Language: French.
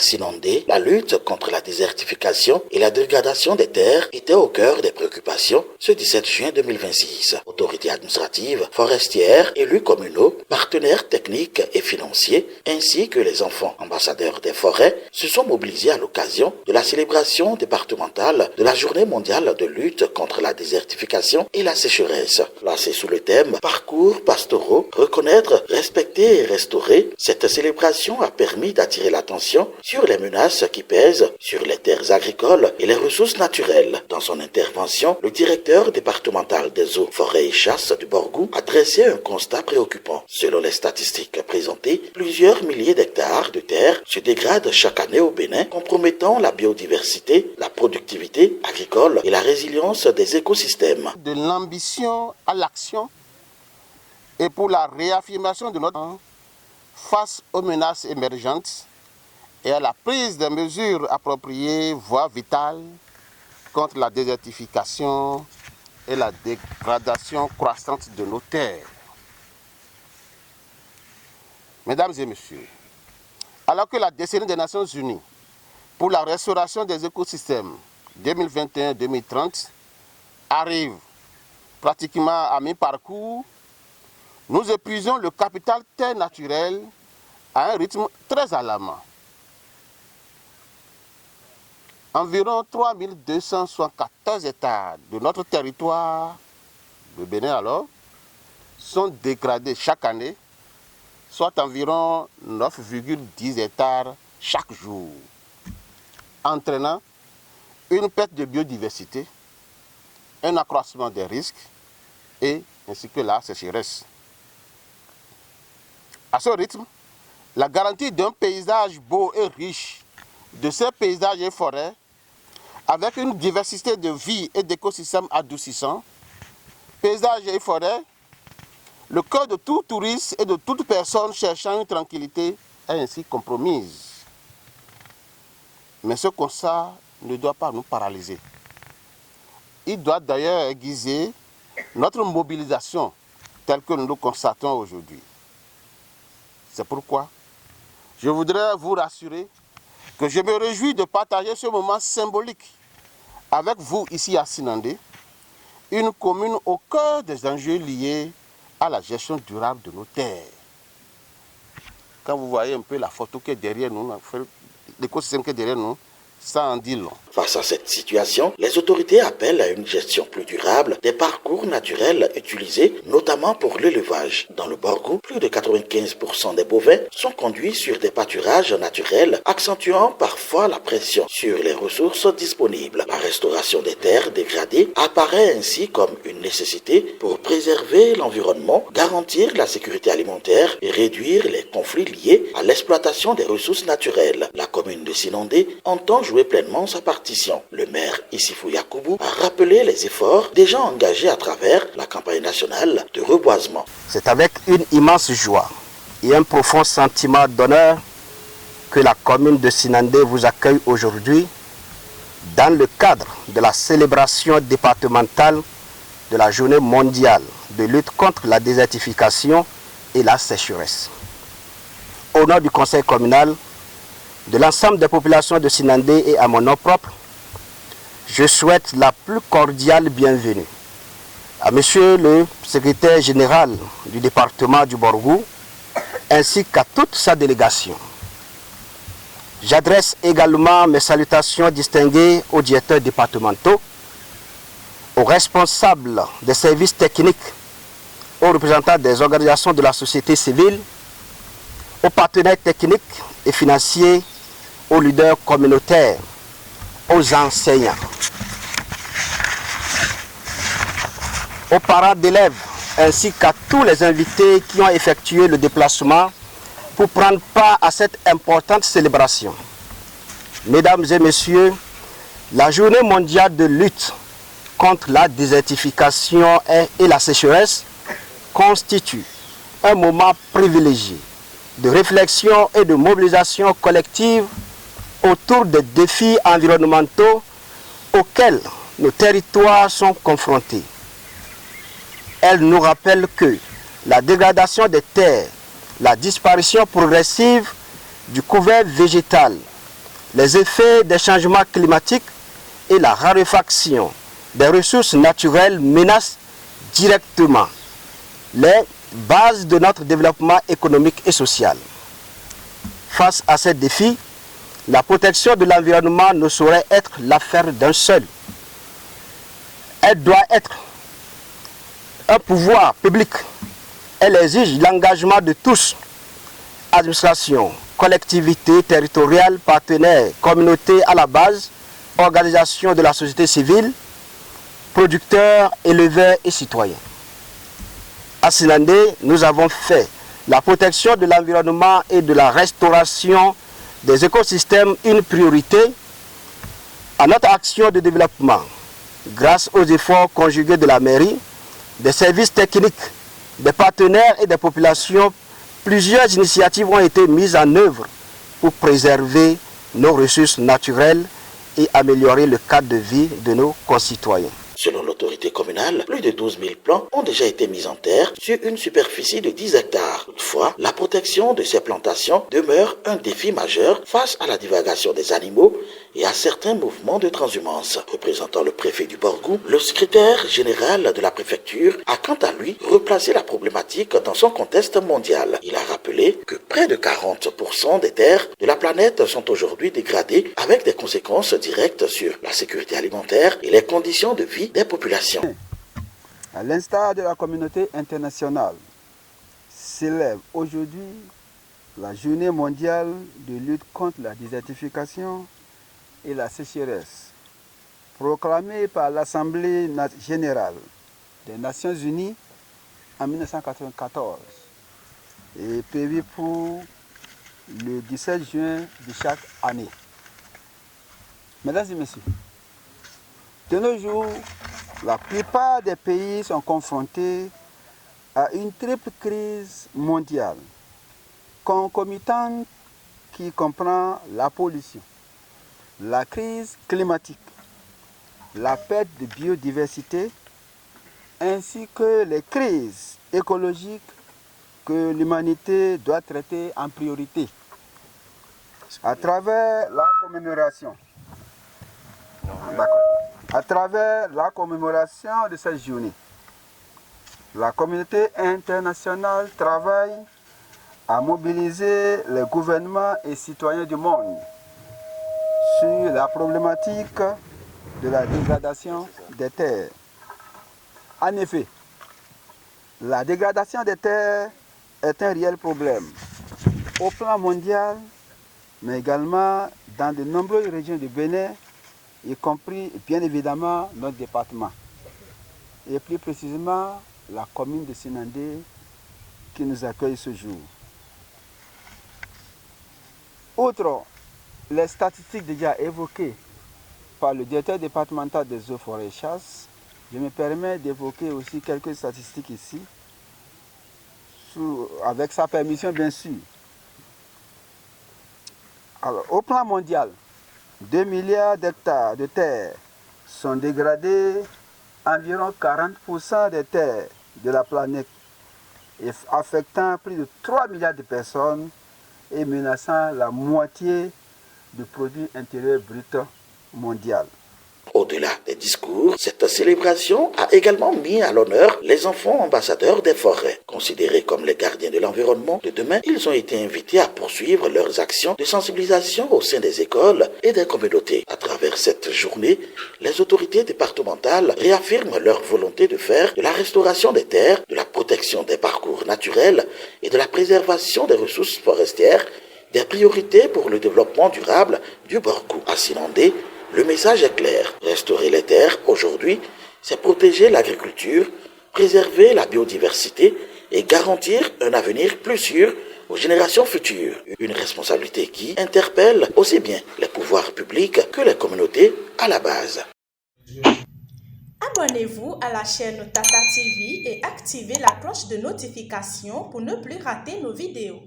Sinandé, la lutte contre la désertification et la dégradation des terres était au cœur des préoccupations ce 17 juin 2026. Autorités administratives, forestières, élus communaux, partenaires techniques et financiers, ainsi que les enfants ambassadeurs des forêts se sont mobilisés à l'occasion de la célébration départementale de la Journée mondiale de lutte contre la désertification et la sécheresse. Placée sous le thème « Parcours pastoraux, reconnaître, respecter et restaurer », cette célébration a permis d'attirer l'attention sur les menaces qui pèsent sur les terres agricoles et les ressources naturelles. Dans son intervention, le directeur départemental des eaux, forêts et chasses du Borgou a dressé un constat préoccupant. Selon les statistiques présentées, plusieurs milliers d'hectares de terres se dégradent chaque année au Bénin, compromettant la biodiversité, la productivité agricole et la résilience des écosystèmes. De l'ambition à l'action et pour la réaffirmation de notre face aux menaces émergentes et à la prise de mesures appropriées, voire vitales, contre la désertification et la dégradation croissante de nos terres. Mesdames et messieurs, alors que la décennie des Nations Unies pour la restauration des écosystèmes 2021-2030 arrive pratiquement à mi-parcours, nous épuisons le capital terre naturel à un rythme très alarmant. Environ 3274 hectares de notre territoire, le Bénin alors, sont dégradés chaque année, soit environ 9,10 hectares chaque jour, entraînant une perte de biodiversité, un accroissement des risques et ainsi que la sécheresse. À ce rythme, la garantie d'un paysage beau et riche, de ces paysages et forêts, avec une diversité de vie et d'écosystèmes adoucissants, paysages et forêts, le cœur de tout touriste et de toute personne cherchant une tranquillité est ainsi compromise. Mais ce constat ne doit pas nous paralyser. Il doit d'ailleurs aiguiser notre mobilisation telle que nous le constatons aujourd'hui. C'est pourquoi je voudrais vous rassurer que je me réjouis de partager ce moment symbolique avec vous ici à Sinandé, une commune au cœur des enjeux liés à la gestion durable de nos terres. Quand vous voyez un peu la photo qui est derrière nous, l'écosystème qui est derrière nous, ça en dit long. Face à cette situation, les autorités appellent à une gestion plus durable des parcours naturels utilisés, notamment pour l'élevage. Dans le Borgou, plus de 95% des bovins sont conduits sur des pâturages naturels, accentuant parfois la pression sur les ressources disponibles. La restauration des terres dégradées apparaît ainsi comme une nécessité pour préserver l'environnement, garantir la sécurité alimentaire et réduire les conflits liés à l'exploitation des ressources naturelles. La commune de Sinandé entend jouer pleinement sa partition. Le maire Issifou Yakoubou a rappelé les efforts déjà engagés à travers la campagne nationale de reboisement. C'est avec une immense joie et un profond sentiment d'honneur que la commune de Sinandé vous accueille aujourd'hui dans le cadre de la célébration départementale de la Journée mondiale de lutte contre la désertification et la sécheresse. Au nom du conseil communal, de l'ensemble des populations de Sinandé et à mon nom propre, je souhaite la plus cordiale bienvenue à Monsieur le secrétaire général du département du Borgou ainsi qu'à toute sa délégation. J'adresse également mes salutations distinguées aux directeurs départementaux, aux responsables des services techniques, aux représentants des organisations de la société civile, aux partenaires techniques et financiers, aux leaders communautaires, aux enseignants, aux parents d'élèves, ainsi qu'à tous les invités qui ont effectué le déplacement pour prendre part à cette importante célébration. Mesdames et messieurs, la Journée mondiale de lutte contre la désertification et la sécheresse constitue un moment privilégié de réflexion et de mobilisation collective autour des défis environnementaux auxquelles nos territoires sont confrontés. Elle nous rappelle que la dégradation des terres, la disparition progressive du couvert végétal, les effets des changements climatiques et la raréfaction des ressources naturelles menacent directement les bases de notre développement économique et social. Face à ces défis, la protection de l'environnement ne saurait être l'affaire d'un seul. Elle doit être un pouvoir public. Elle exige l'engagement de tous, administration, collectivités territoriales, partenaires, communautés à la base, organisations de la société civile, producteurs, éleveurs et citoyens. À Sinandé, nous avons fait la protection de l'environnement et de la restauration des écosystèmes une priorité à notre action de développement. Grâce aux efforts conjugués de la mairie, des services techniques, des partenaires et des populations, plusieurs initiatives ont été mises en œuvre pour préserver nos ressources naturelles et améliorer le cadre de vie de nos concitoyens. Selon l'autorité communale, plus de 12 000 plants ont déjà été mis en terre sur une superficie de 10 hectares. Toutefois, la protection de ces plantations demeure un défi majeur face à la divagation des animaux et à certains mouvements de transhumance. Représentant le préfet du Borgou, le secrétaire général de la préfecture a quant à lui replacé la problématique dans son contexte mondial. Il a rappelé que près de 40% des terres de la planète sont aujourd'hui dégradées avec des conséquences directes sur la sécurité alimentaire et les conditions de vie des populations. À l'instar de la communauté internationale, s'élève aujourd'hui la journée mondiale de lutte contre la désertification et la sécheresse, proclamée par l'Assemblée générale des Nations unies en 1994 et prévue pour le 17 juin de chaque année. Mesdames et messieurs, de nos jours, la plupart des pays sont confrontés à une triple crise mondiale, concomitante qui comprend la pollution, la crise climatique, la perte de biodiversité, ainsi que les crises écologiques que l'humanité doit traiter en priorité. À travers la commémoration de cette journée, la communauté internationale travaille à mobiliser les gouvernements et citoyens du monde sur la problématique de la dégradation des terres. En effet, la dégradation des terres est un réel problème au plan mondial, mais également dans de nombreuses régions du Bénin, y compris bien évidemment notre département, et plus précisément la commune de Sinandé qui nous accueille ce jour. Outre les statistiques déjà évoquées par le directeur départemental des eaux, forêts et chasse, je me permets d'évoquer aussi quelques statistiques ici, avec sa permission bien sûr. Alors, au plan mondial, 2 milliards d'hectares de terres sont dégradés, environ 40% des terres de la planète, affectant plus de 3 milliards de personnes et menaçant la moitié du produit intérieur brut mondial. Au-delà des discours, cette célébration a également mis à l'honneur les enfants ambassadeurs des forêts. Considérés comme les gardiens de l'environnement de demain, ils ont été invités à poursuivre leurs actions de sensibilisation au sein des écoles et des communautés. À travers cette journée, les autorités départementales réaffirment leur volonté de faire de la restauration des terres, de la protection des parcours naturels et de la préservation des ressources forestières des priorités pour le développement durable du Borgou. À Sinandé, le message est clair. Restaurer les terres aujourd'hui, c'est protéger l'agriculture, préserver la biodiversité et garantir un avenir plus sûr aux générations futures. Une responsabilité qui interpelle aussi bien les pouvoirs publics que les communautés à la base. Abonnez-vous à la chaîne Tata TV et activez la cloche de notification pour ne plus rater nos vidéos.